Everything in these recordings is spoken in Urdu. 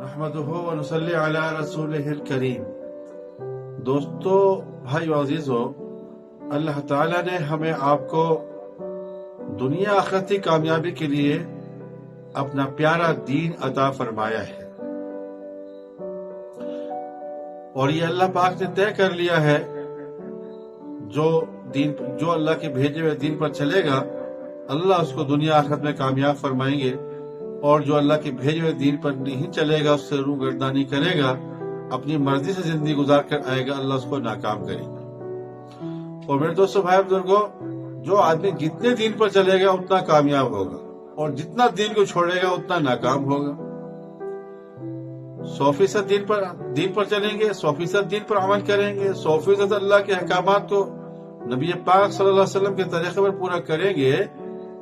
نحمدہ ونصلی علی رسولہ الکریم۔ دوستو، بھائی عزیزو، اللہ تعالیٰ نے ہمیں آپ کو دنیا آخرتی کامیابی کے لیے اپنا پیارا دین عطا فرمایا ہے، اور یہ اللہ پاک نے طے کر لیا ہے جو اللہ کے بھیجے ہوئے دین پر چلے گا، اللہ اس کو دنیا آخرت میں کامیاب فرمائیں گے، اور جو اللہ کے بھیجے ہوئے دین پر نہیں چلے گا، اس سے روگردانی کرے گا، اپنی مرضی سے زندگی گزار کر آئے گا، اللہ اس کو ناکام کرے گا۔ اور میرے دوستو، بھائی بزرگوں، جو آدمی جتنے دین پر چلے گا اتنا کامیاب ہوگا، اور جتنا دین کو چھوڑے گا اتنا ناکام ہوگا۔ 100% دین پر چلیں گے، 100% دین پر عمل کریں گے، 100% اللہ کے احکامات کو نبی پاک صلی اللہ علیہ وسلم کے طریقے پر پورا کریں گے،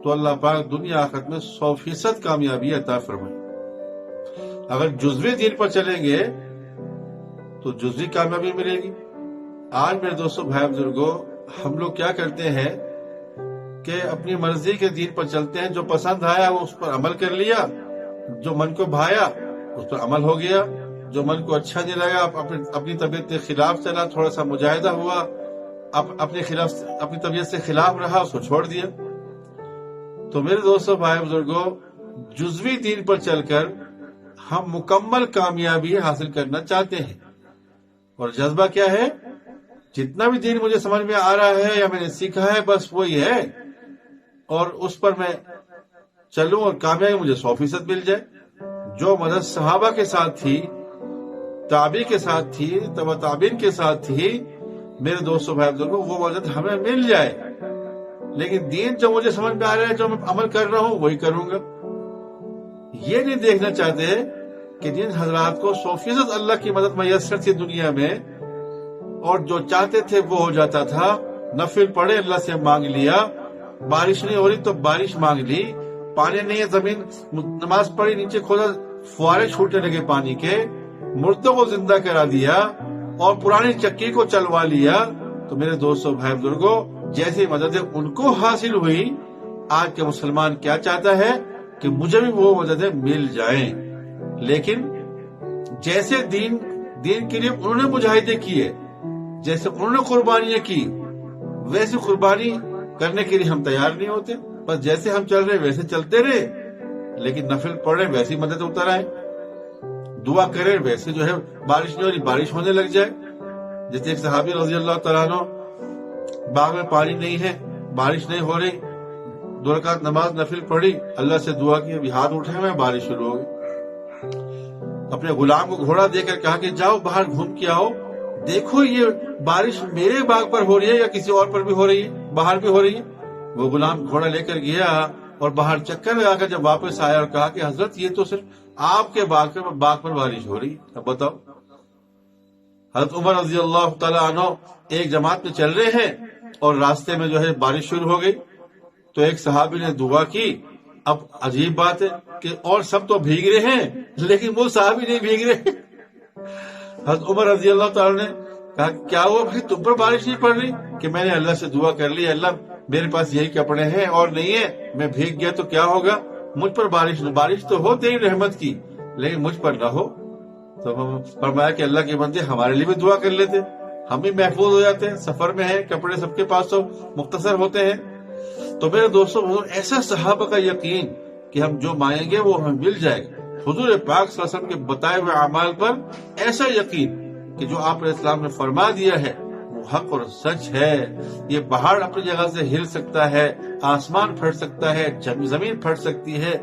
تو اللہ پاک دنیا آخرت میں 100% کامیابی عطا فرمائے۔ اگر جزوی دین پر چلیں گے تو جزوی کامیابی ملے گی۔ آج میرے دوستو، بھائی بزرگوں، ہم لوگ کیا کرتے ہیں کہ اپنی مرضی کے دین پر چلتے ہیں، جو پسند آیا وہ اس پر عمل کر لیا، جو من کو بھایا اس پر عمل ہو گیا، جو من کو اچھا نہیں لگا اپنی طبیعت کے خلاف چلا، تھوڑا سا مجاہدہ ہوا، اپنی طبیعت سے خلاف رہا، اس کو چھوڑ دیا۔ تو میرے دوستو، بھائی بزرگوں، جزوی دین پر چل کر ہم مکمل کامیابی حاصل کرنا چاہتے ہیں، اور جذبہ کیا ہے؟ جتنا بھی دین مجھے سمجھ میں آ رہا ہے یا میں نے سیکھا ہے، بس وہی ہے، اور اس پر میں چلوں اور کامیابی مجھے 100% مل جائے۔ جو مدد صحابہ کے ساتھ تھی، تابعی کے ساتھ تھی، تبع تابعین کے ساتھ تھی، میرے دوستو بھائی بزرگوں، وہ مدد ہمیں مل جائے۔ لیکن دین جو مجھے سمجھ میں آ رہا ہے، جو میں عمل کر رہا ہوں، وہی کروں گا۔ یہ نہیں دیکھنا چاہتے کہ جن حضرات کو 100% اللہ کی مدد میسر تھی دنیا میں، اور جو چاہتے تھے وہ ہو جاتا تھا، نفل پڑھے اللہ سے مانگ لیا، بارش نہیں ہو رہی تو بارش مانگ لی، پانی نہیں ہے زمین، نماز پڑھی، نیچے کھودا، فوارے چھوٹنے لگے پانی کے، مردوں کو زندہ کرا دیا، اور پرانی چکی کو چلوا لیا۔ تو میرے دوستو بھائی بزرگوں، جیسی مددیں ان کو حاصل ہوئی، آج کے مسلمان کیا چاہتا ہے کہ مجھے بھی وہ مددیں مل جائیں۔ لیکن جیسے دین کے لیے انہوں نے مجاہدے کیے، جیسے انہوں نے قربانیاں کی، ویسے قربانی کرنے کے لیے ہم تیار نہیں ہوتے۔ بس جیسے ہم چل رہے ویسے چلتے رہے، لیکن نفل پڑھے ویسی مدد اتر آئے، دعا کرے ویسے جو ہے بارش نہیں ہو رہی بارش ہونے لگ جائے۔ جیسے ایک صحابی رضی اللہ تعالیٰ عنہ، باغ میں پانی نہیں ہے، بارش نہیں ہو رہی، 2 رکعت نماز نفل پڑھی، اللہ سے دعا کی، ابھی ہاتھ اٹھے میں بارش شروع ہو گئی۔ اپنے غلام کو گھوڑا دے کر کہا کہ جاؤ باہر گھوم کے آؤ، دیکھو یہ بارش میرے باغ پر ہو رہی ہے یا کسی اور پر بھی ہو رہی ہے، باہر بھی ہو رہی ہے۔ وہ غلام گھوڑا لے کر گیا اور باہر چکر لگا کر جب واپس آیا اور کہا کہ حضرت یہ تو صرف آپ کے باغ پر بارش ہو رہی ہے، اب بتاؤ۔ حضرت عمر رضی اللہ تعالیٰ عنہ ایک جماعت میں چل رہے ہیں، اور راستے میں جو ہے بارش شروع ہو گئی، تو ایک صحابی نے دعا کی۔ اب عجیب بات ہے کہ اور سب تو بھیگ رہے ہیں، لیکن وہ صحابی نہیں بھیگ رہے۔ حضرت عمر رضی اللہ تعالیٰ نے کہا کیا ہوا بھائی، تم پر بارش نہیں پڑ رہی؟ کہ میں نے اللہ سے دعا کر لی، اللہ میرے پاس یہی کپڑے ہیں اور نہیں ہے، میں بھیگ گیا تو کیا ہوگا، مجھ پر بارش تو ہو تیری رحمت کی، لیکن مجھ پر نہ ہو۔ تو فرمایا کہ اللہ کے بندے ہمارے لیے بھی دعا کر لیتے، ہم بھی محفوظ ہو جاتے ہیں، سفر میں ہیں، کپڑے سب کے پاس تو مختصر ہوتے ہیں۔ تو میرے دوستوں، ایسا صحابہ کا یقین کہ ہم جو مانگیں گے وہ ہمیں مل جائے گا، حضور پاک صلی اللہ علیہ وسلم کے بتائے ہوئے اعمال پر ایسا یقین کہ جو آپ علیہ السلام نے فرما دیا ہے وہ حق اور سچ ہے۔ یہ پہاڑ اپنی جگہ سے ہل سکتا ہے، آسمان پھٹ سکتا ہے، زمین پھٹ سکتی ہے،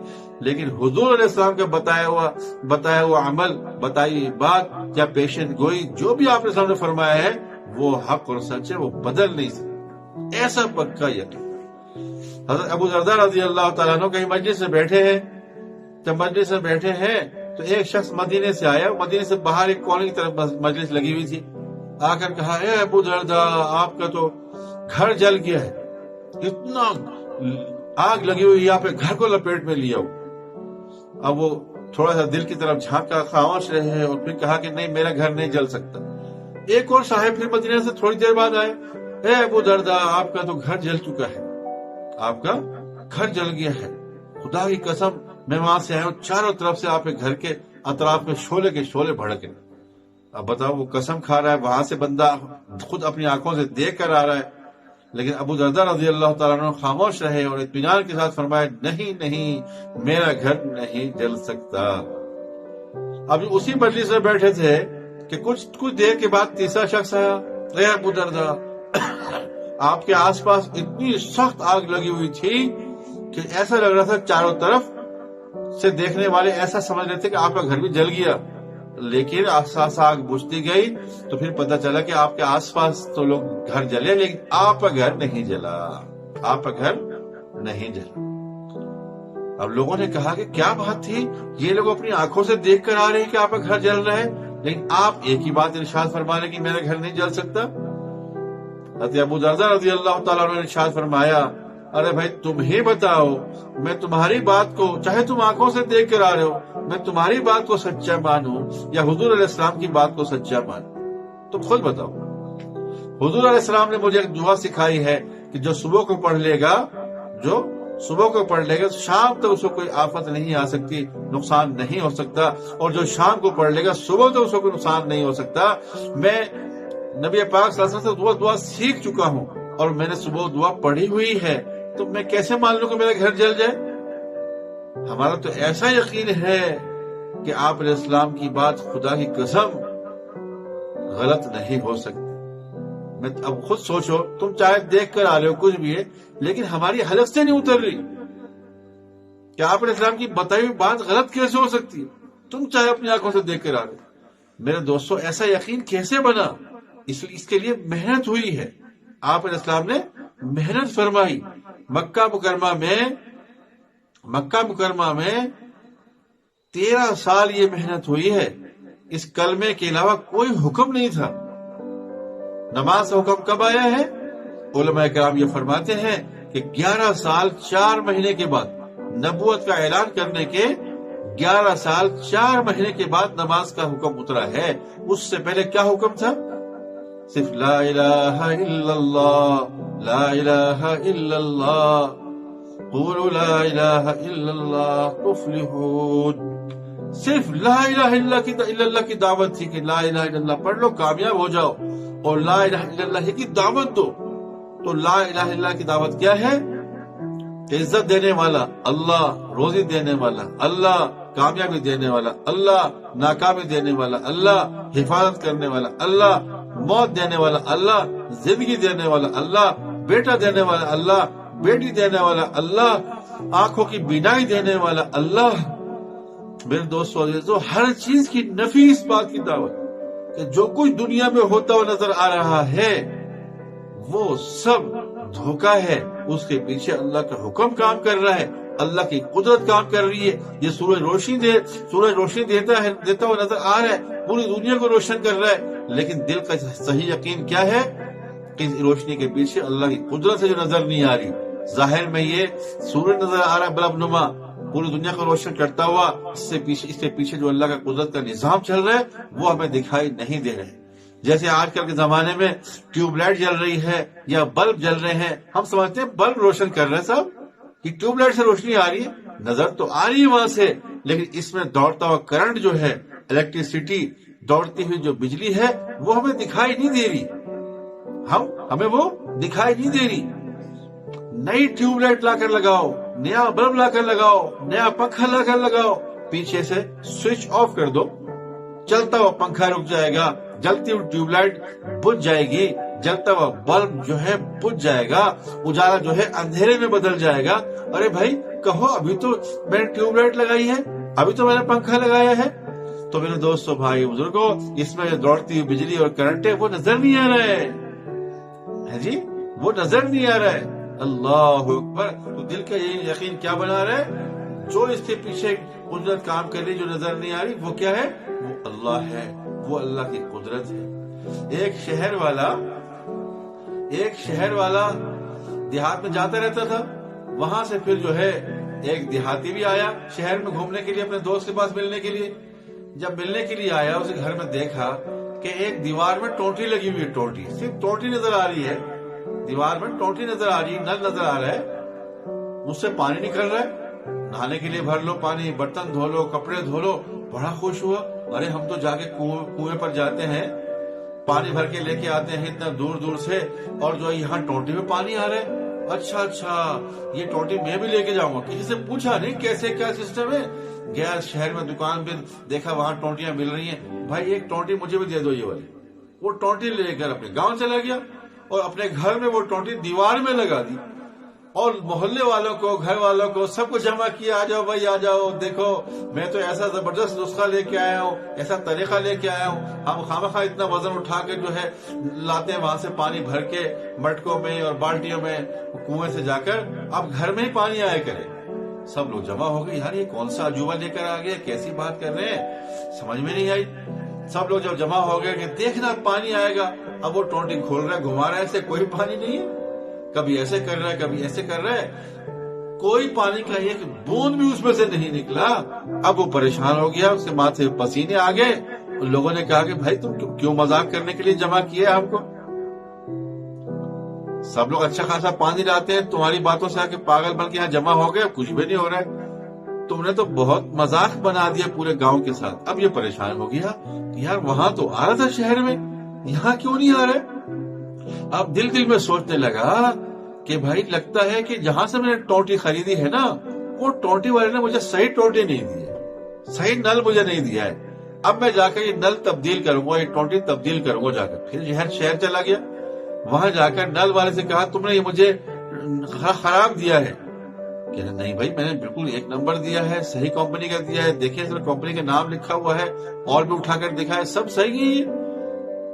لیکن حضور علیہ السلام کا بتایا ہوا عمل، بتائی ہوئی بات یا پیشن گوئی، جو بھی آپ علیہ السلام نے فرمایا ہے وہ حق اور سچ ہے، وہ بدل نہیں سکتا، ایسا پکا یقین۔ حضرت ابو درداء رضی اللہ تعالیٰ عنہ کہیں مجلس میں بیٹھے ہیں، جب مجلس میں بیٹھے ہیں تو ایک شخص مدینے سے آیا، مدینے سے باہر ایک کونے کی طرف مجلس لگی ہوئی تھی، آ کر کہا اے ابو درداء، آپ کا تو گھر جل گیا ہے، اتنا آگ لگی ہوئی، یہاں پہ گھر کو لپیٹ میں لیا ہو۔ اب وہ تھوڑا سا دل کی طرف جھانکا، خاموش رہے، اور پھر کہا کہ نہیں، میرا گھر نہیں جل سکتا۔ ایک اور صاحب پھر مدینے سے تھوڑی دیر بعد آئے، اے ابو درداء، آپ کا تو گھر جل چکا ہے، آپ کا گھر جل گیا ہے، خدا کی قسم میں وہاں سے آیا ہوں، چاروں طرف سے آپ کے گھر کے اطراف میں شعلے کے شعلے بھڑکے. اب بتاؤ وہ قسم کھا رہا ہے, وہاں سے بندہ خود اپنی آنکھوں سے دیکھ کر آ رہا ہے, لیکن ابو درداء رضی اللہ تعالیٰ عنہ خاموش رہے اور اطمینان کے ساتھ فرمایا نہیں میرا گھر نہیں جل سکتا. اب اسی مجلس میں بیٹھے تھے کہ کچھ دیر کے بعد تیسرا شخص آیا. اے ابو درداء, آپ کے آس پاس اتنی سخت آگ لگی ہوئی تھی کہ ایسا لگ رہا تھا چاروں طرف سے دیکھنے والے ایسا سمجھ رہے تھے کہ آپ کا گھر بھی جل گیا, لیکن آس آگ بجھتی گئی تو پھر پتہ چلا کہ آپ کے آس پاس تو لوگ گھر جلے لیکن آپ کا گھر نہیں جلا, آپ کا گھر نہیں جلا. اب لوگوں نے کہا کہ کیا بات تھی, یہ لوگ اپنی آنکھوں سے دیکھ کر آ رہے ہیں کہ آپ کا گھر جل رہا ہے, لیکن آپ ایک ہی بات ارشاد فرما رہے ہیں کہ میرا گھر نہیں جل سکتا. حضرت ابو درداء رضی اللہ تعالیٰ عنہ نے ارشاد فرمایا, ارے بھائی تم ہی بتاؤ, میں تمہاری بات کو, چاہے تم آنکھوں سے دیکھ کر آ رہے ہو, میں تمہاری بات کو سچا مانوں یا حضور علیہ السلام کی بات کو سچا مانوں, تم خود بتاؤ. حضور علیہ السلام نے مجھے ایک دعا سکھائی ہے کہ جو صبح کو پڑھ لے گا شام تک اس کو کوئی آفت نہیں آ سکتی, نقصان نہیں ہو سکتا, اور جو شام کو پڑھ لے گا صبح تک اس کو کوئی نقصان نہیں ہو سکتا. میں نبی پاک صلی اللہ علیہ وسلم سے دعا سیکھ چکا ہوں اور میں نے صبح دعا پڑھی ہوئی ہے, تو میں کیسے مان لوں کہ میرا گھر جل جائے. ہمارا تو ایسا یقین ہے کہ آپ علیہ السلام کی بات خدا کی قسم غلط نہیں ہو سکتی. میں اب خود سوچو, تم چاہے دیکھ کر آ رہے ہو کچھ بھی ہے, لیکن ہماری حلق سے نہیں اتر رہی کہ آپ علیہ السلام کی بتائی ہوئی بات غلط کیسے ہو سکتی ہے. تم چاہے اپنی آنکھوں سے دیکھ کر آ رہے ہو. میرے دوستو, ایسا یقین کیسے بنا؟ اس کے لیے محنت ہوئی ہے. آپ علیہ السلام نے محنت فرمائی. مکہ مکرمہ میں 13 سال یہ محنت ہوئی ہے. اس کلمے کے علاوہ کوئی حکم نہیں تھا. نماز کا حکم کب آیا ہے؟ علماء کرام یہ فرماتے ہیں کہ 11 سال 4 مہینے کے بعد, نبوت کا اعلان کرنے کے 11 سال 4 مہینے کے بعد نماز کا حکم اترا ہے. اس سے پہلے کیا حکم تھا؟ صرف لا الہ الا اللہ, لا الہ الا اللہ, قولوا لا الہ الا اللہ تفلحون. صرف لا الہ الا اللہ کی دعوت تھی کہ لا الہ الا اللہ پڑھ لو کامیاب ہو جاؤ, اور لا الہ الا اللہ کی دعوت دو. تو لا الہ الا اللہ کی دعوت کیا ہے؟ عزت دینے والا اللہ, روزی دینے والا اللہ, کامیابی دینے والا اللہ, ناکامی دینے والا اللہ, حفاظت کرنے والا اللہ, موت دینے والا اللہ, زندگی دینے والا اللہ, بیٹا دینے والا اللہ, بیٹی دینے والا اللہ, آنکھوں کی بینائی دینے والا اللہ. میرے دوستو عزیزو, ہر چیز کی نفی اس بات کی دعوت کہ جو کچھ دنیا میں ہوتا ہوا نظر آ رہا ہے وہ سب دھوکہ ہے. اس کے پیچھے اللہ کا حکم کام کر رہا ہے, اللہ کی قدرت کام کر رہی ہے. یہ سورج روشنی دیتا ہوا نظر آ رہا ہے, پوری دنیا کو روشن کر رہا ہے, لیکن دل کا صحیح یقین کیا ہے کہ اس روشنی کے پیچھے اللہ کی قدرت ہے جو نظر نہیں آ رہی. ظاہر میں یہ سورج نظر آ رہا ہے بلب نما, پوری دنیا کو روشن کرتا ہوا, اس کے پیچھے جو اللہ کا قدرت کا نظام چل رہا ہے وہ ہمیں دکھائی نہیں دے رہے. جیسے آج کل کے زمانے میں ٹیوب لائٹ جل رہی ہے یا بلب جل رہے ہیں, ہم سمجھتے ہیں بلب روشن کر رہے ہیں صاحب, کہ ٹیوب لائٹ سے روشنی آ رہی ہے, نظر تو آ رہی ہے وہاں سے, لیکن اس میں دوڑتا ہوا کرنٹ جو ہے, الیکٹریسٹی, دوڑتی ہوئی جو بجلی ہے وہ ہمیں دکھائی نہیں دے رہی. ہمیں وہ دکھائی نہیں دے رہی. نئی ٹیوب لائٹ لا کر لگاؤ, نیا بلب لا کر لگاؤ, نیا پنکھا لا کر لگاؤ, پیچھے سے سوئچ آف کر دو, چلتا ہوا پنکھا رک جائے گا, جلتی ہوئی ٹیوب لائٹ بجھ جائے گی, جلتا ہوا بلب جو ہے بجھ جائے گا, اجالا جو ہے اندھیرے میں بدل جائے گا. ارے بھائی کہو, ابھی تو میں نے ٹیوب لائٹ لگائی ہے, ابھی تو میں نے پنکھا لگایا ہے. تو میرے دوستو, بھائی بزرگوں, اس میں جو دوڑتی ہوئی بجلی اور کرنٹ ہے وہ نظر نہیں آ رہا ہے جی, وہ نظر نہیں آ رہا ہے. اللہ اکبر. تو دل کا یہ یقین کیا بنا رہا ہے, جو اس کے پیچھے قدرت کام کر رہی جو نظر نہیں آ رہی وہ کیا ہے, وہ اللہ ہے, وہ اللہ کی قدرت ہے. ایک شہر والا دیہات میں جاتا رہتا تھا, وہاں سے پھر جو ہے ایک دیہاتی بھی آیا شہر میں گھومنے کے لیے, اپنے دوست کے پاس ملنے کے لیے. جب ملنے کے لیے آیا, اسے گھر میں دیکھا کہ ایک دیوار میں ٹوٹی لگی ہوئی ہے, ٹوٹی, صرف ٹوٹی نظر آ رہی ہے, دیوار میں ٹوٹی نظر آ رہی ہے, نل نظر آ رہا ہے, اس سے پانی نکل رہا ہے, نہانے کے لیے بھر لو پانی, برتن دھو لو, کپڑے دھو لو, بڑا خوش ہوا، ارے ہم تو جا کے کنویں پر جاتے ہیں، پانی بھر کے لے کے آتے ہیں اتنا دور دور سے، اور جو یہاں ٹونٹی میں پانی آ رہا ہے، اچھا یہ ٹونٹی میں بھی لے کے جاؤں گا۔ کسی سے پوچھا نہیں کیسے کیا سسٹم ہے، گیا شہر میں دکان پہ دیکھا وہاں ٹونٹیاں مل رہی ہیں، بھائی ایک ٹونٹی مجھے بھی دے دو یہ والی۔ وہ ٹونٹی لے کر اپنے گاؤں چلا گیا اور اپنے گھر میں وہ ٹونٹی دیوار میں لگا دی، اور محلے والوں کو، گھر والوں کو، سب کو جمع کیا، آ جاؤ بھائی آ جاؤ، دیکھو میں تو ایسا زبردست نسخہ لے کے آیا ہوں، ایسا طریقہ لے کے آیا ہوں، ہم خامخواہ اتنا وزن اٹھا کے جو ہے لاتے ہیں وہاں سے پانی بھر کے مٹکوں میں اور بالٹیوں میں کنویں سے جا کر، اب گھر میں ہی پانی آیا کرے۔ سب لوگ جمع ہو گئے، یار یہ کون سا عجوبہ لے کر آ گیا، کیسی بات کر رہے ہیں، سمجھ میں نہیں آئی۔ سب لوگ جب جمع ہو گئے کہ دیکھنا پانی آئے گا، اب وہ ٹونٹی کھول رہا ہے، گھما رہا ہے، ایسے کوئی پانی نہیں ہے، کبھی ایسے کر رہا ہے کبھی ایسے کر رہا ہے، کوئی پانی کا ایک بوند بھی اس میں سے نہیں نکلا۔ اب وہ پریشان ہو گیا، اس کے ماتھے پسینے آ گئے، لوگوں نے کہا کہ بھائی تم کیوں مذاق کرنے کے لیے جمع کیا ہم کو، سب لوگ اچھا خاصا پانی لاتے ہیں، تمہاری باتوں سے آ کے پاگل بن کے یہاں جمع ہو گئے، کچھ بھی نہیں ہو رہا ہے، تم نے تو بہت مذاق بنا دیا پورے گاؤں کے ساتھ۔ اب یہ پریشان ہو گیا کہ یار وہاں تو آ رہا تھا شہر میں، یہاں کیوں نہیں آ رہا ہے۔ اب دل میں سوچنے لگا کہ بھائی لگتا ہے کہ جہاں سے میں نے ٹونٹی خریدی ہے نا، وہ ٹونٹی والے نے مجھے صحیح ٹونٹی نہیں دی ہے، صحیح نل مجھے نہیں دیا ہے، اب میں جا کر یہ نل تبدیل کروں گا، یہ ٹونٹی تبدیل کروں گا جا کر۔ پھر شہر چلا گیا، وہاں جا کر نل والے سے کہا تم نے یہ مجھے خراب دیا ہے، کہ نہیں بھائی میں نے بالکل ایک نمبر دیا ہے، صحیح کمپنی کا دیا ہے، دیکھیں اس میں کمپنی کا نام لکھا ہوا ہے، اور بھی اٹھا کر دکھا ہے، سب صحیح ہے،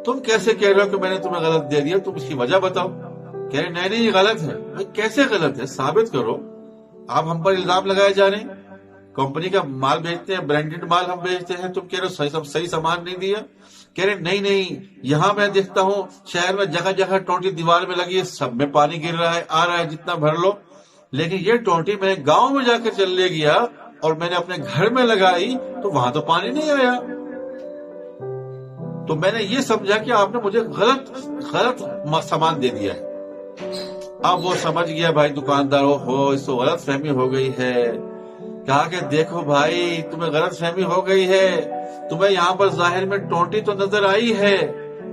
تم کیسے کہہ رہے ہو کہ میں نے تمہیں غلط دے دیا، تم اس کی وجہ بتاؤ۔ کہہ رہے نہیں یہ غلط ہے۔ بھائی کیسے غلط ہے، ثابت کرو، آپ ہم پر الزام لگائے جا رہے ہیں، کمپنی کا مال بیچتے ہیں، برانڈڈ مال ہم بیچتے ہیں، تم کہہ رہے ہو صحیح سامان نہیں دیا۔ کہہ رہے نہیں یہاں میں دیکھتا ہوں شہر میں جگہ جگہ ٹونٹی دیوار میں لگی ہے، سب میں پانی گر رہا ہے، آ رہا ہے جتنا بھر لو، لیکن یہ ٹونٹی میں گاؤں میں جا کر چل لے گیا اور میں نے اپنے گھر میں لگائی تو وہاں تو پانی نہیں آیا، تو میں نے یہ سمجھا کہ آپ نے مجھے غلط سامان دے دیا ہے۔ اب وہ سمجھ گیا بھائی دکاندار، ہو اس کو غلط فہمی ہو گئی ہے، کہا کہ دیکھو بھائی تمہیں غلط فہمی ہو گئی ہے، تمہیں یہاں پر ظاہر میں ٹونٹی تو نظر آئی ہے،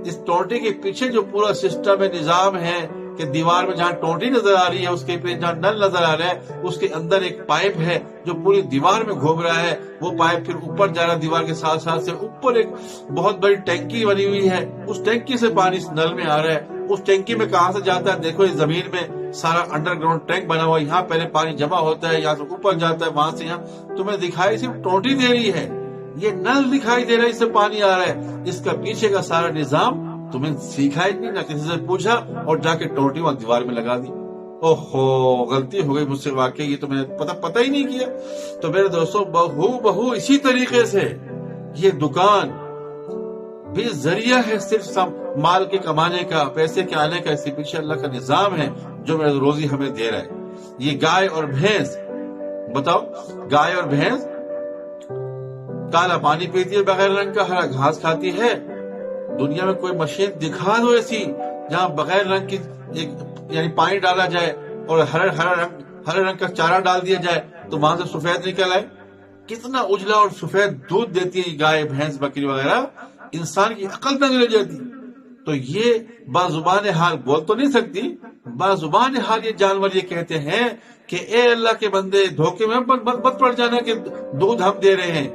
اس ٹونٹی کے پیچھے جو پورا سسٹم ہے، نظام ہے، کہ دیوار میں جہاں ٹونٹی نظر آ رہی ہے اس کے پیچھے جہاں نل نظر آ رہا ہے اس کے اندر ایک پائپ ہے جو پوری دیوار میں گھوم رہا ہے، وہ پائپ پھر اوپر جا رہا ہے، دیوار کے ساتھ ساتھ سے اوپر ایک بہت بڑی ٹینکی بنی ہوئی ہے، اس ٹینکی سے پانی اس نل میں آ رہا ہے، اس ٹینکی میں کہاں سے جاتا ہے، دیکھو اس زمین میں سارا انڈر گراؤنڈ ٹینک بنا ہوا ہے، یہاں پہلے پانی جمع ہوتا ہے، یہاں سے اوپر جاتا ہے، وہاں سے یہاں، تمہیں دکھائی صرف ٹونٹی دے رہی ہے، یہ نل دکھائی دے رہا ہے، اس سے پانی آ رہا ہے، اس کا پیچھے کا سارا نظام تمہیں سیکھا ہی نہیں، نہ کسی سے پوچھا، اور جا کے ٹونٹی وہاں دیوار میں لگا دی۔ اوہو غلطی ہو گئی مجھ سے واقعی، یہ تو میں نے پتہ ہی نہیں کیا۔ تو میرے دوستوں بہو اسی طریقے سے یہ دکان بھی ذریعہ ہے صرف مال کے کمانے کا، پیسے کے آنے کا، اس کے پیچھے اللہ کا نظام ہے جو میرے روزی ہمیں دے رہا ہے۔ یہ گائے اور بھینس، بتاؤ گائے اور بھینس کالا پانی پیتی ہے بغیر رنگ کا، ہرا گھاس کھاتی ہے، دنیا میں کوئی مشین دکھا دو ایسی جہاں بغیر رنگ کی یعنی پانی ڈالا جائے اور ہرے رنگ کا چارہ ڈال دیا جائے تو وہاں سے سفید نکل آئے۔ کتنا اجلا اور سفید دودھ دیتی ہے گائے بھینس بکری وغیرہ، انسان کی عقل تک لے جاتی۔ تو یہ بازبان حال بول تو نہیں سکتی، بازبان حال یہ جانور یہ کہتے ہیں کہ اے اللہ کے بندے دھوکے میں مت پڑ جانا کہ دودھ ہم دے رہے ہیں،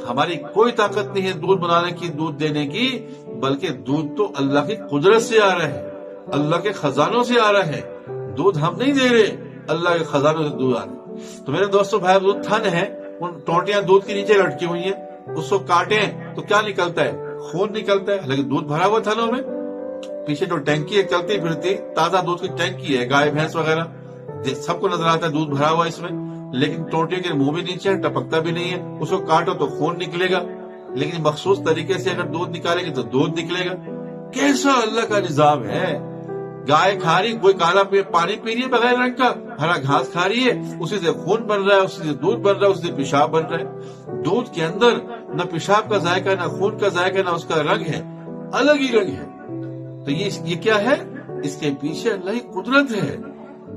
ہماری کوئی طاقت نہیں ہے دودھ بنانے کی، دودھ دینے کی، بلکہ دودھ تو اللہ کی قدرت سے آ رہا ہے، اللہ کے خزانوں سے آ رہا ہے، دودھ ہم نہیں دے رہے، اللہ کے خزانوں سے دودھ آ رہا ہے۔ تو میرے دوستو بھائی دودھ تھن ہے، ان ٹونٹیاں دودھ کے نیچے لٹکی ہوئی ہیں، اس کو کاٹیں تو کیا نکلتا ہے، خون نکلتا ہے، لیکن دودھ بھرا ہوا تھنوں میں، پیچھے جو ٹینکی ہے چلتی پھرتی تازہ دودھ کی ٹینکی ہے، گائے بھینس وغیرہ سب کو نظر آتا ہے دودھ بھرا ہوا اس میں، لیکن ٹونٹی کے منہ بھی نیچے ہے، ٹپکتا بھی نہیں ہے، اس کو کاٹو تو خون نکلے گا، لیکن مخصوص طریقے سے اگر دودھ نکالے گی تو دودھ نکلے گا۔ کیسا اللہ کا نظام ہے، گائے کھا رہی، کوئی کالا پانی پی رہی ہے بغیر رنگ کا، ہرا گھاس کھا رہی ہے، اسی سے خون بن رہا ہے، اسی سے دودھ بن رہا ہے، اسی سے پیشاب بن رہا ہے۔ دودھ کے اندر نہ پیشاب کا ذائقہ، نہ خون کا ذائقہ، نہ اس کا رنگ ہے، الگ ہی رنگ ہے۔ تو یہ کیا ہے، اس کے پیچھے اللہ کی قدرت ہے۔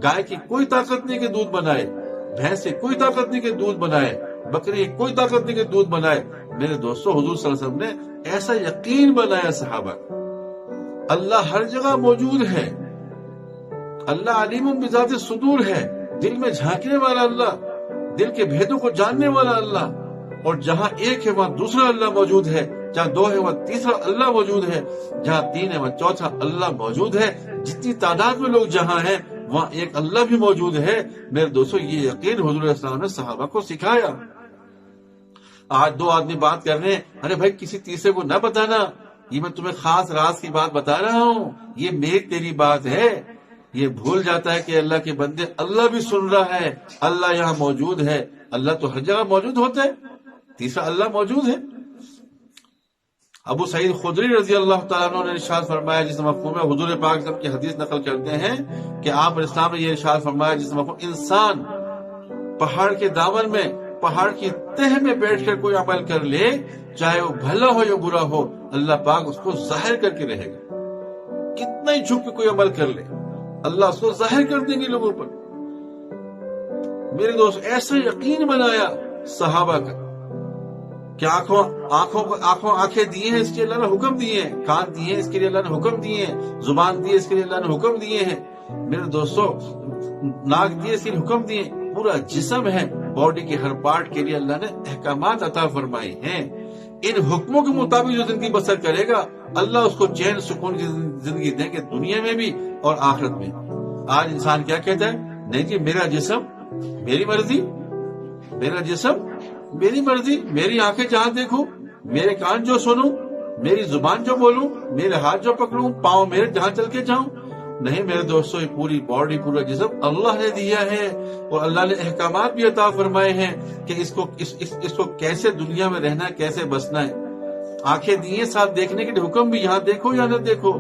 گائے کی کوئی طاقت نہیں کہ دودھ بنائے، بھینس سے کوئی طاقت نہیں کہ دودھ بنائے، بکری کی کوئی طاقت نہیں کہ دودھ بنائے، میرے دوستو حضور صلی اللہ علیہ وسلم نے ایسا یقین بنایا صحابہ، اللہ ہر جگہ موجود ہے، اللہ علیم بذات الصدور ہے، دل میں جھانکنے والا اللہ، دل کے بھیدوں کو جاننے والا اللہ، اور جہاں ایک ہے وہاں دوسرا اللہ موجود ہے، جہاں دو ہے وہاں تیسرا اللہ موجود ہے، جہاں تین ہے وہاں چوتھا اللہ موجود ہے، جتنی تعداد میں لوگ جہاں ہیں وہاں ایک اللہ بھی موجود ہے۔ میرے دوستو یہ یقین حضور علیہ السلام نے صحابہ کو سکھایا۔ آج دو آدمی بات کر رہے ہیں، ارے بھائی کسی تیسرے کو نہ بتانا، یہ میں تمہیں خاص راز کی بات بتا رہا ہوں، یہ میری تیری بات ہے۔ یہ بھول جاتا ہے کہ اللہ کے بندے اللہ بھی سن رہا ہے، اللہ یہاں موجود ہے، اللہ تو ہر جگہ موجود ہوتا ہے، تیسرا اللہ موجود ہے۔ ابو سعید خدری رضی اللہ تعالیٰ عنہ نے ارشاد فرمایا جس مفہوم میں حضور پاک صلی اللہ علیہ وسلم کی حدیث نقل کرتے ہیں کہ آپ اسلام نے یہ ارشاد فرمایا جس مفہوم انسان پہاڑ کے دامن میں، پہاڑ کی تہ میں بیٹھ کر کوئی عمل کر لے، چاہے وہ بھلا ہو یا برا ہو، اللہ پاک اس کو ظاہر کر کے رہے گا۔ کتنا ہی چھپ کے کوئی عمل کر لے، اللہ اس کو ظاہر کر دیں گے لوگوں پر۔ میرے دوست ایسا یقین بنایا صحابہ کا کہ آنکھیں دیے ہیں اس کے اللہ نے حکم دیے ہیں، کان دیے ہیں اس کے لیے اللہ نے حکم دیے ہیں، زبان دیے اس کے لیے اللہ نے حکم دیے ہیں، میرے دوستو ناک دیے اس کے لیے حکم دیے، پورا جسم ہے، باڈی کے ہر پارٹ کے لیے اللہ نے احکامات عطا فرمائے ہیں۔ ان حکموں کے مطابق جو زندگی بسر کرے گا اللہ اس کو چین سکون کی زندگی دیں گے، دنیا میں بھی اور آخرت میں۔ آج انسان کیا کہتا ہے؟ نہیں جی میرا جسم میری مرضی، میرا جسم میری مرضی، میری آنکھیں جہاں دیکھوں، میرے کان جو سنوں، میری زبان جو بولوں، میرے ہاتھ جو پکڑوں، پاؤں میرے جہاں چل کے جاؤں۔ نہیں میرے دوستو، یہ پوری باڈی پورا جسم اللہ نے دیا ہے، اور اللہ نے احکامات بھی عطا فرمائے ہیں کہ اس کو کیسے دنیا میں رہنا ہے، کیسے بسنا ہے۔ آنکھیں دیے ساتھ دیکھنے کے لیے حکم بھی، یہاں دیکھو یا نہ دیکھو،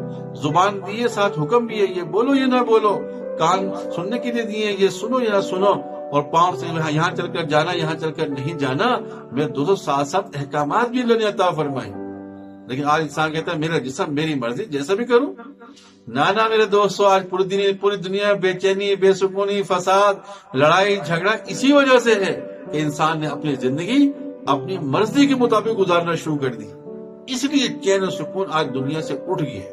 زبان دیے ساتھ حکم بھی ہے، یہ بولو یا نہ بولو، کان سننے کے لیے دیے، یہ سنو یا نہ سنو، اور پاؤں سے یہاں چل کر جانا، یہاں چل کر نہیں جانا۔ میرے دوستو ساتھ ساتھ احکامات بھی اللہ نے عطا فرمائے، لیکن آج انسان کہتا ہے میرا جسم میری مرضی، جیسا بھی کروں۔ نانا میرے دوستو، آج پوری دنیا بے چینی، بے سکونی، فساد، لڑائی جھگڑا اسی وجہ سے ہے کہ انسان نے اپنی زندگی اپنی مرضی کے مطابق گزارنا شروع کر دی، اس لیے چین و سکون آج دنیا سے اٹھ گئی ہے۔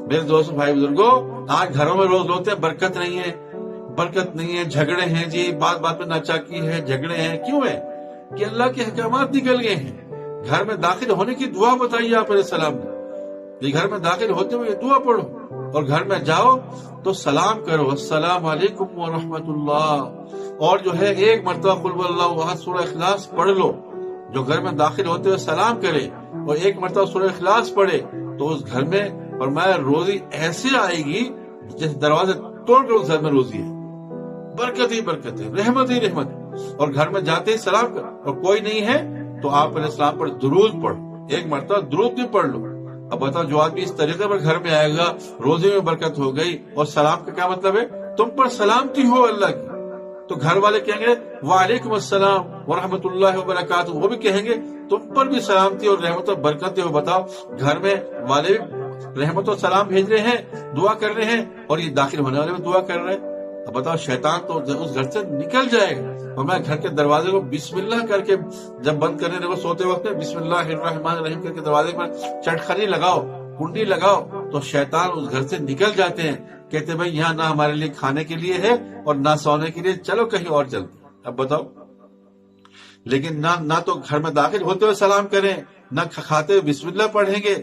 میرے دوستو بھائی بزرگوں، آج گھروں میں روز لوگ برکت نہیں ہے، برکت نہیں ہے، جھگڑے ہیں جی، بات بات میں ناچاکی ہے، جھگڑے ہیں، کیوں ہے؟ کہ اللہ کے احکامات نکل گئے ہیں۔ گھر میں داخل ہونے کی دعا بتائیے آپ علیہ السلام نے، یہ گھر میں داخل ہوتے ہوئے یہ دعا پڑھو، اور گھر میں جاؤ تو سلام کرو، السلام علیکم ورحمۃ اللہ، اور جو ہے ایک مرتبہ قل هو اللہ احد سورہ اخلاص پڑھ لو۔ جو گھر میں داخل ہوتے ہوئے سلام کرے اور ایک مرتبہ سورہ اخلاص پڑھے تو اس گھر میں فرمایا روزی ایسے آئے گی جیسے دروازے توڑ کر اس گھر میں روزی ہے، برکت ہی برکت ہے، رحمت ہی رحمت ہے۔ اور گھر میں جاتے ہی سلام کر، اور کوئی نہیں ہے تو آپ علیہ السلام پر درود پڑھو، ایک مرتبہ درود بھی پڑھ لو۔ اب بتاؤ جو آدمی اس طریقے پر گھر میں آئے گا، روزے میں برکت ہو گئی، اور سلام کا کیا مطلب ہے؟ تم پر سلامتی ہو اللہ کی، تو گھر والے کہیں گے وعلیکم السلام ورحمۃ اللہ وبرکاتہ، وہ بھی کہیں گے تم پر بھی سلامتی اور رحمت اور برکتیں ہو۔ بتاؤ گھر میں والے رحمت و سلام بھیج رہے ہیں، دعا کر رہے ہیں، اور یہ داخل ہونے والے بھی دعا کر رہے ہیں۔ اب بتاؤ شیطان تو اس گھر سے نکل جائے گا۔ اور میں گھر کے دروازے کو بسم اللہ کر کے جب بند کرنے لگو سوتے وقت بسم اللہ الرحمن الرحیم کر کے دروازے پر چٹخنی لگاؤ، کنڈی لگاؤ، تو شیطان اس گھر سے نکل جاتے ہیں، کہتے ہیں بھائی یہاں نہ ہمارے لیے کھانے کے لیے ہے اور نہ سونے کے لیے، چلو کہیں اور چلتے۔ اب بتاؤ، لیکن نہ تو گھر میں داخل ہوتے ہوئے سلام کریں، نہ کھاتے ہوئے بسم اللہ پڑھیں گے،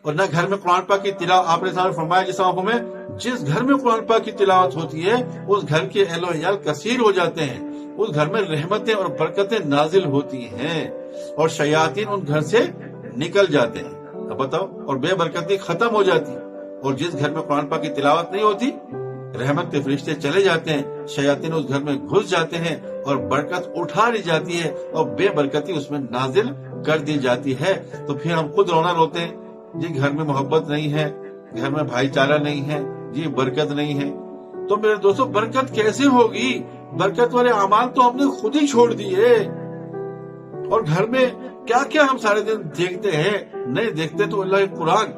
اور نہ گھر میں قرآن پاک کی تلاوت۔ آپ نے فرمایا جس موقع میں جس گھر میں قرآن پاک کی تلاوت ہوتی ہے اس گھر کے اہل و عیال کثیر ہو جاتے ہیں، اس گھر میں رحمتیں اور برکتیں نازل ہوتی ہیں، اور شیاطین ان گھر سے نکل جاتے ہیں۔ اب بتاؤ، اور بے برکتی ختم ہو جاتی۔ اور جس گھر میں قرآن پاک کی تلاوت نہیں ہوتی، رحمت کے فرشتے چلے جاتے ہیں، شیاطین اس گھر میں گھس جاتے ہیں، اور برکت اٹھا لی جاتی ہے، اور بے برکتی اس میں نازل کر دی جاتی ہے۔ تو پھر ہم خود رونا روتے ہیں، جی گھر میں محبت نہیں ہے، گھر میں بھائی چارہ نہیں ہے، جی برکت نہیں ہے۔ تو میرے دوستو برکت کیسے ہوگی؟ برکت والے اعمال تو ہم نے خود ہی چھوڑ دیے، اور گھر میں کیا کیا ہم سارے دن دیکھتے ہیں، نہیں دیکھتے تو اللہ کے قرآن،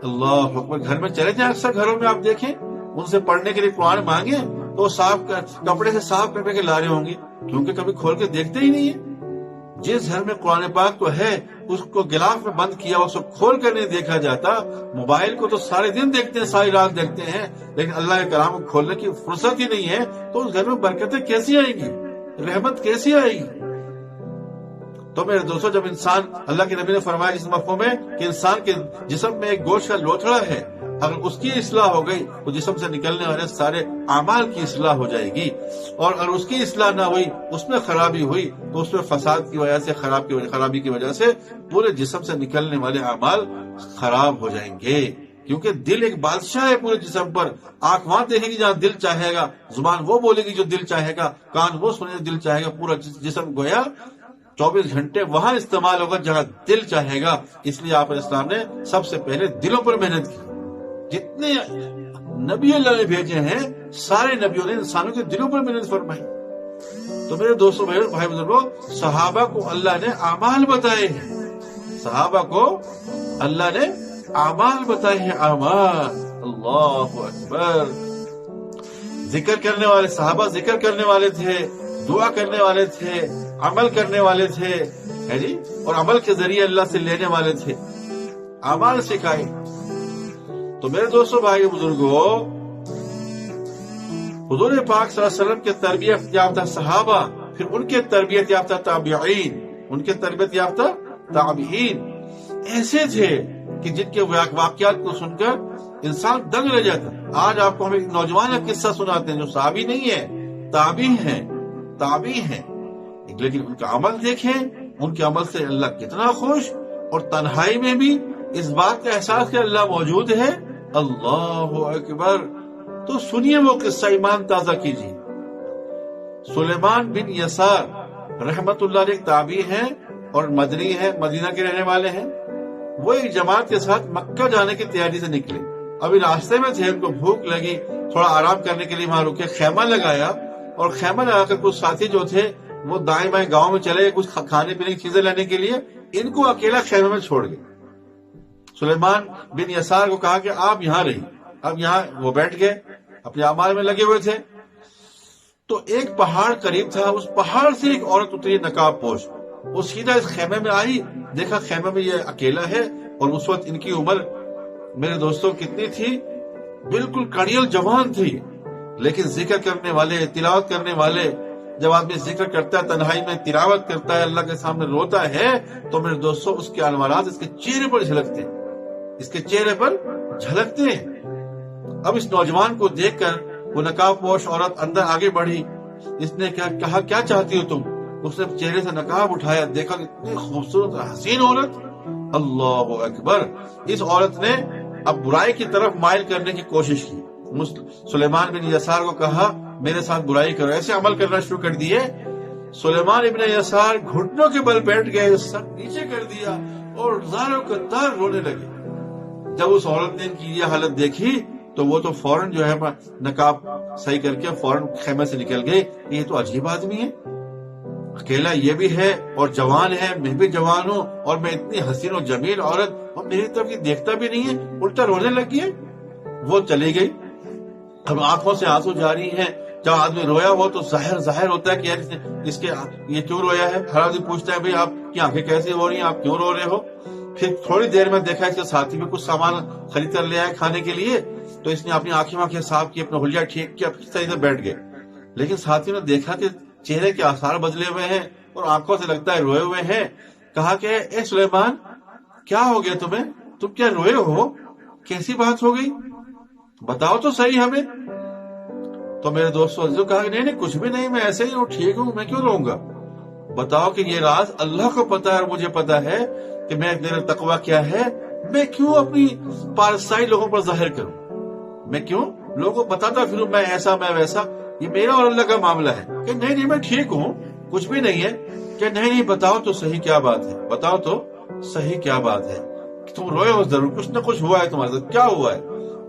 اللہ اکبر، گھر میں چلے جائیں، اکثر گھروں میں آپ دیکھیں ان سے پڑھنے کے لیے قرآن مانگے تو صاف کپڑے سے صاف کر کے لا رہے ہوں گے، کیونکہ کبھی کھول کے دیکھتے ہی نہیں ہے۔ جس گھر میں قرآن پاک تو ہے اس کو گلاف میں بند کیا، اس کو کھول کر نہیں دیکھا جاتا. موبائل کو تو سارے دن دیکھتے ہیں، ساری رات دیکھتے ہیں، لیکن اللہ کے کلام کو کھولنے کی فرصت ہی نہیں ہے. تو اس گھر میں برکتیں کیسی آئیں گی، رحمت کیسی آئے گی؟ تو میرے دوستو، جب انسان، اللہ کے نبی نے فرمایا اس مفہوم میں کہ انسان کے جسم میں ایک گوشت کا لوتھڑا ہے، اگر اس کی اصلاح ہو گئی تو جسم سے نکلنے والے سارے اعمال کی اصلاح ہو جائے گی. اور اگر اس کی اصلاح نہ ہوئی، اس میں خرابی ہوئی، تو اس میں فساد کی وجہ سے، خرابی کی وجہ سے پورے جسم سے نکلنے والے اعمال خراب ہو جائیں گے. کیونکہ دل ایک بادشاہ ہے پورے جسم پر. آنکھ وہاں دیکھے گی جہاں دل چاہے گا، زبان وہ بولے گی جو دل چاہے گا، کان وہ سنے جو دل چاہے گا. پورا جسم گویا 24 گھنٹے وہاں استعمال ہوگا جہاں دل چاہے گا. اس لیے آپ اسلام نے سب سے پہلے دلوں پر محنت کی. جتنے نبی اللہ نے بھیجے ہیں سارے نبیوں نے انسانوں کے دلوں پر محنت فرمائی. تو میرے دوستوں، بھائی بزرگوں، صحابہ کو اللہ نے اعمال بتائے ہیں، صحابہ کو اللہ نے اعمال بتائے ہیں، اعمال. اللہ اکبر. ذکر کرنے والے صحابہ ذکر کرنے والے تھے، دعا کرنے والے تھے، عمل کرنے والے تھے، ہے جی، اور عمل کے ذریعے اللہ سے لینے والے تھے، اعمال سکھائے. تو میرے دوستوں، بھائی بزرگوں، حضور پاک صلی اللہ علیہ وسلم کے تربیت یافتہ صحابہ، پھر ان کے تربیت یافتہ تابعین، ان کے تربیت یافتہ تابعین ایسے تھے کہ جن کے واقعات کو سن کر انسان دنگ رہ جاتا. آج آپ کو ہم ایک نوجوان کا قصہ سناتے ہیں جو صحابی نہیں ہے، تابعی ہیں، لیکن ان کا عمل دیکھیں، ان کے عمل سے اللہ کتنا خوش، اور تنہائی میں بھی اس بات کا احساس کہ اللہ موجود ہے. اللہ اکبر. تو سنیے وہ قصہ، ایمان تازہ کیجیے. سلیمان بن یسار رحمت اللہ علیہ تابعی ہیں اور مدنی ہیں، مدینہ کے رہنے والے ہیں. وہ ایک جماعت کے ساتھ مکہ جانے کی تیاری سے نکلے. ابھی راستے میں تھے، ان کو بھوک لگی، تھوڑا آرام کرنے کے لیے وہاں رکے، خیمہ لگایا، اور خیمہ لگا کر کچھ ساتھی جو تھے وہ دائیں بائیں گاؤں میں چلے گئے کچھ کھانے پینے کی چیزیں لینے کے لیے. ان کو اکیلا خیمے میں چھوڑ گئے. سلیمان بن یسار کو کہا کہ آپ یہاں رہی. اب یہاں وہ بیٹھ گئے، اپنے اعمال میں لگے ہوئے تھے. تو ایک پہاڑ قریب تھا، اس پہاڑ سے ایک عورت اتری نقاب پوش. وہ سیدھا اس خیمے میں آئی، دیکھا خیمے میں یہ اکیلا ہے، اور اس وقت ان کی عمر میرے دوستوں کتنی تھی؟ بالکل کڑیل جوان تھی. لیکن ذکر کرنے والے، تلاوت کرنے والے، جب آدمی ذکر کرتا ہے، تنہائی میں تلاوت کرتا ہے، اللہ کے سامنے روتا ہے، تو میرے دوستوں اس کے انوارات اس کے چہرے پر جھلکتے ہیں، اس کے چہرے پر جھلکتے ہیں. اب اس نوجوان کو دیکھ کر وہ نقاب پوش عورت اندر آگے بڑھی. اس نے کہا کیا چاہتی ہو تم؟ اس نے چہرے سے نقاب اٹھایا، دیکھا اتنی خوبصورت حسین عورت. اللہ اکبر. اس عورت نے اب برائی کی طرف مائل کرنے کی کوشش کی. سلیمان بن یسار کو کہا میرے ساتھ برائی کرو، ایسے عمل کرنا شروع کر دیے. سلیمان ابن یسار گھٹنوں کے بل بیٹھ گئے، سر نیچے کر دیا اور زاروں کا تار رونے لگے. جب اس عورت نے ان کی یہ حالت دیکھی تو وہ تو فوراً جو ہے نقاب صحیح کر کے فوراً خیمے سے نکل گئے. یہ تو عجیب آدمی ہے، اکیلا یہ بھی ہے اور جوان ہے، میں بھی جوان ہوں، اور میں اتنی حسین و جمیل عورت، اور میری طرف یہ دیکھتا بھی نہیں ہے، الٹا رونے لگ گیا. وہ چلی گئی. اب آنکھوں سے آنسو جاری ہیں. جب آدمی رویا ہو تو ظاہر ہوتا ہے کہ یار اس کے یہ کیوں رویا ہے. ہر آدمی پوچھتا ہے بھئی آپ کی آنکھیں کیسی ہو رہی ہیں، آپ کیوں رو رہے ہو؟ پھر تھوڑی دیر میں دیکھا اس کے ساتھی بھی کچھ سامان خرید کر لے آئے کھانے کے لیے، تو اس نے اپنی آنکھیں صاف کی، اپنا حلیہ ٹھیک کیا، پھر صحیح سے بیٹھ گئے. لیکن ساتھی نے دیکھا کہ چہرے کے آثار بدلے ہوئے ہیں اور آنکھوں سے لگتا ہے روئے ہوئے ہیں. کہا کہ اے سلیمان کیا ہو گیا تمہیں؟ تم کیا روئے ہو؟ کیسی بات ہو گئی؟ بتاؤ تو صحیح ہمیں. تو میرے دوستوں عزیزوں کہا کہ نہیں کچھ بھی نہیں، میں ایسے ہی ہوں، ٹھیک ہوں، میں کیوں رہوں گا؟ بتاؤ کہ یہ راز اللہ کو پتا ہے اور مجھے پتا ہے کہ میرا تقویٰ کیا ہے. میں کیوں اپنی پارسائی لوگوں پر ظاہر کروں؟ میں کیوں لوگوں کو بتاتا پھروں میں ایسا میں ویسا؟ یہ میرا اور اللہ کا معاملہ ہے. کہ نہیں میں ٹھیک ہوں، کچھ بھی نہیں ہے. کہ نہیں بتاؤ تو صحیح کیا بات ہے، بتاؤ تو صحیح کیا بات ہے. تم روئے ہو ضرور، کچھ نہ کچھ ہوا ہے تمہارے ساتھ، کیا ہوا ہے؟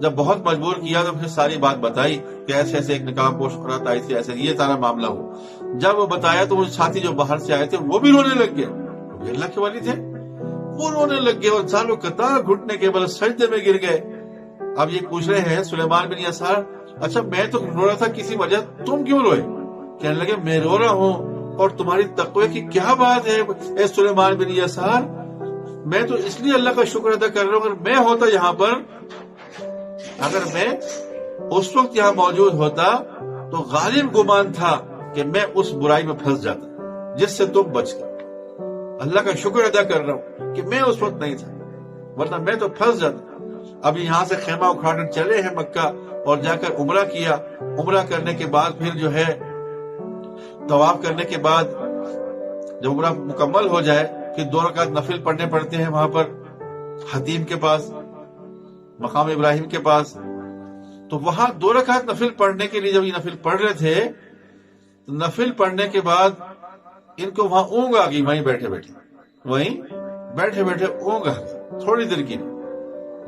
جب بہت مجبور کیا تو پھر ساری بات بتائی کہ ایسے ایسے ایک نقاب پوش عورت آئی تھی، ایسے یہ سارا معاملہ ہو. جب وہ بتایا تو وہ ساتھی جو باہر سے آئے تھے وہ بھی رونے لگ گئے. وہ اللہ کے والی تھے، وہ رونے لگ گئے اور سالوں قطار گھٹنے کے بل سجدے میں گر گئے. اب یہ پوچھ رہے ہیں سلیمان بن یسار اچھا میں تو رو رہا تھا کسی وجہ، تم کیوں روئے؟ کہنے لگے میں رو رہا ہوں اور تمہاری تقوی کی کیا بات ہے اے سلیمان بن یسار، میں تو اس لیے اللہ کا شکر ادا کر رہا ہوں، اگر میں ہوتا یہاں پر، اگر میں اس وقت یہاں موجود ہوتا تو غالب گمان تھا کہ میں اس برائی میں پھنس جاتا جس سے تم بچ گئے۔ اللہ کا شکر ادا کر رہا ہوں کہ میں اس وقت نہیں تھا، ورنہ میں تو پھنس جاتا۔ اب یہاں سے خیمہ اکھاڑ کر چلے ہیں مکہ اور جا کر عمرہ کیا، عمرہ کرنے کے بعد پھر جو ہے طواف کرنے کے بعد جب عمرہ مکمل ہو جائے پھر 2 رکعت نفل پڑھنے پڑتے ہیں وہاں پر حتیم کے پاس، مقام ابراہیم کے پاس۔ تو وہاں 2 رکعت نفل پڑھنے کے لیے جب یہ نفل پڑھ رہے تھے تو نفل پڑھنے کے بعد ان کو وہاں اونگ آ گئی، وہیں بیٹھے بیٹھے اونگ آ گئی تھوڑی دیر کی۔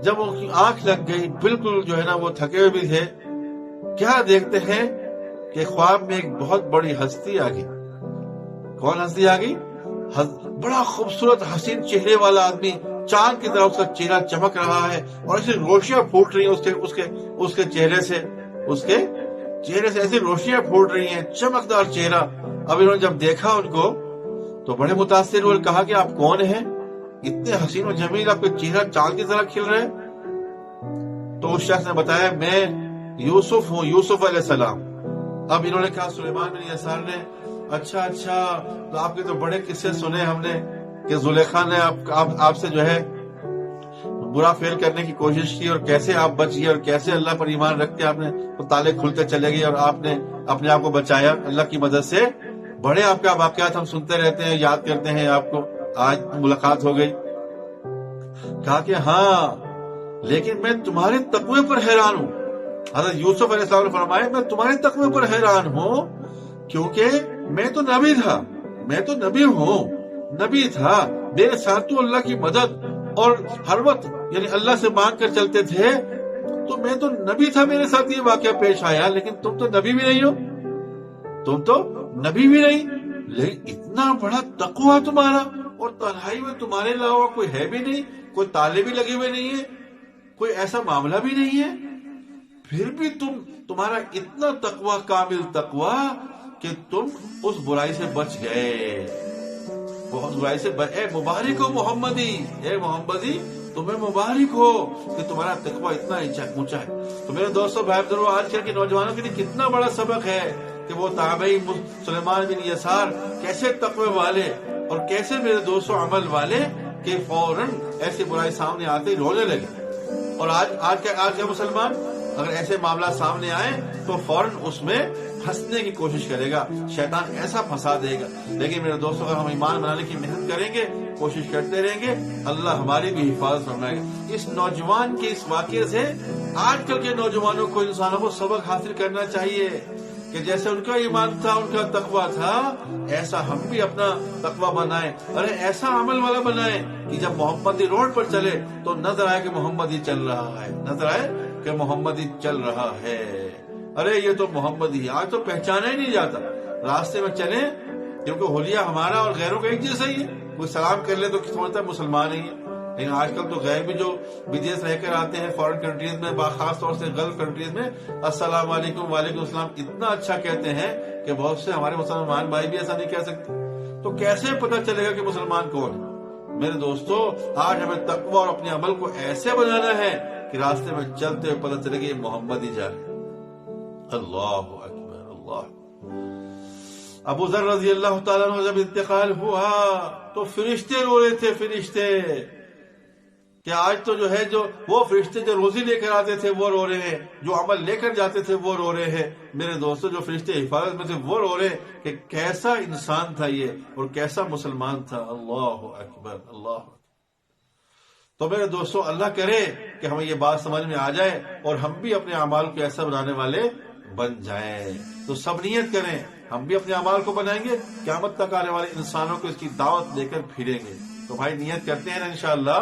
جب ان کی آنکھ لگ گئی بالکل جو ہے نا وہ تھکے ہوئے بھی تھے، کیا دیکھتے ہیں کہ خواب میں ایک بہت بڑی ہستی آ گئی۔ کون ہستی آ گئی؟ بڑا خوبصورت حسین چہرے والا آدمی، چاند کی طرح اس کا چہرہ چمک رہا ہے اور ایسی روشنیاں پھوٹ رہی ہیں اس کے چہرے سے ایسی روشنیاں پھوٹ رہی ہیں، چمکدار چہرہ۔ اب انہوں نے جب دیکھا ان کو تو بڑے متاثر ہوئے، کہا کہ آپ کون ہیں؟ اتنے حسین و جمیل، آپ کا چہرہ چاند کی طرح کھل رہا ہے۔ تو اس شخص نے بتایا میں یوسف ہوں، یوسف علیہ السلام۔ اب انہوں نے کہا سلیمان بن یسار نے، اچھا تو آپ کے تو بڑے قصے سنے ہم نے کہ زلیخا نے آپ سے جو ہے برا فعل کرنے کی کوشش کی اور کیسے آپ بچ گئے اور کیسے اللہ پر ایمان رکھ کے آپ نے وہ تالے کھلتے چلے گئے اور آپ نے اپنے آپ کو بچایا اللہ کی مدد سے۔ بڑے آپ کا واقعات ہم سنتے رہتے ہیں، یاد کرتے ہیں آپ کو، آج ملاقات ہو گئی۔ کہا کہ ہاں لیکن میں تمہارے تقوی پر حیران ہوں۔ حضرت یوسف علیہ السلام نے فرمایا میں تمہارے تقوی پر حیران ہوں کیونکہ میں تو نبی تھا، میں تو نبی ہوں، نبی تھا، میرے ساتھ تو اللہ کی مدد اور ہر وقت یعنی اللہ سے مانگ کر چلتے تھے، تو میں تو نبی تھا، میرے ساتھ یہ واقعہ پیش آیا، لیکن تم تو نبی بھی نہیں ہو، تم تو نبی بھی نہیں، لیکن اتنا بڑا تقوی تمہارا اور تنہائی میں تمہارے علاوہ کوئی ہے بھی نہیں، کوئی تالے بھی لگے ہوئے نہیں ہے، کوئی ایسا معاملہ بھی نہیں ہے، پھر بھی تمہارا اتنا تقوی، کامل تقوی کہ تم اس برائی سے بچ گئے، بہت برائی سے اے مبارک ہو محمدی، اے محمدی تمہیں مبارک ہو کہ تمہارا تقوی اتنا اونچا ہے۔ تو میرے دوستو بھائی بزرگوں، آج کل کے نوجوانوں کے لیے کتنا بڑا سبق ہے کہ وہ تابعی سلیمان بن یسار کیسے تقوی والے اور کیسے میرے دوستو عمل والے کہ فوراً ایسی برائی سامنے آتے ہی رونے لگے۔ اور آج کا مسلمان اگر ایسے معاملات سامنے آئے تو فوراً اس میں پھنسنے کی کوشش کرے گا، شیطان ایسا پھنسا دے گا۔ لیکن میرے دوستوں اگر ہم ایمان بنانے کی محنت کریں گے، کوشش کرتے رہیں گے، اللہ ہماری بھی حفاظت فرمائے گا۔ اس نوجوان کے اس واقعے سے آج کل کے نوجوانوں کو، انسانوں کو سبق حاصل کرنا چاہیے کہ جیسے ان کا ایمان تھا، ان کا تقوی تھا، ایسا ہم بھی اپنا تقوی بنائیں، ارے ایسا عمل والا بنائیں کہ جب محمدی روڈ پر چلے تو نظر آئے کہ محمدی چل رہا ہے، نظر آئے کہ محمدی چل رہا ہے، ارے یہ تو محمدی، آج تو پہچانا ہی نہیں جاتا۔ راستے میں چلیں کیونکہ حلیہ ہمارا اور غیروں کا ایک جیسا ہی ہے، کوئی سلام کر لے تو سمجھتا ہے مسلمان ہی ہے، لیکن آج کل تو غیر بھی جو بدیس رہ کر آتے ہیں فورن کنٹریز میں، خاص طور سے گلف کنٹریز میں، السلام علیکم، وعلیکم السلام اتنا اچھا کہتے ہیں کہ بہت سے ہمارے مسلمان بھائی بھی ایسا نہیں کہہ سکتے۔ تو کیسے پتہ چلے گا کہ مسلمان کون ہے؟ میرے دوستو آج ہمیں تقوی اور اپنے عمل کو ایسے بنانا ہے کہ راستے میں چلتے ہوئے پتہ چلے کہ یہ محمد ہی جا رہے۔ اللہ اکبر، اللہ۔ ابو ذر رضی اللہ تعالیٰ عنہ جب انتقال ہوا تو فرشتے رو رہے تھے، فرشتے کہ آج تو جو ہے جو وہ فرشتے جو روزی لے کر آتے تھے وہ رو رہے ہیں، جو عمل لے کر جاتے تھے وہ رو رہے ہیں۔ میرے دوستو جو فرشتے حفاظت میں تھے وہ رو رہے ہیں کہ کیسا انسان تھا یہ اور کیسا مسلمان تھا۔ اللہ اکبر، اللہ اکبر۔ تو میرے دوستو اللہ کرے کہ ہمیں یہ بات سمجھ میں آ جائے اور ہم بھی اپنے اعمال کو ایسا بنانے والے بن جائیں۔ تو سب نیت کریں، ہم بھی اپنے اعمال کو بنائیں گے، قیامت تک آنے والے انسانوں کو اس کی دعوت لے کر پھریں گے۔ تو بھائی نیت کرتے ہیں نا انشاءاللہ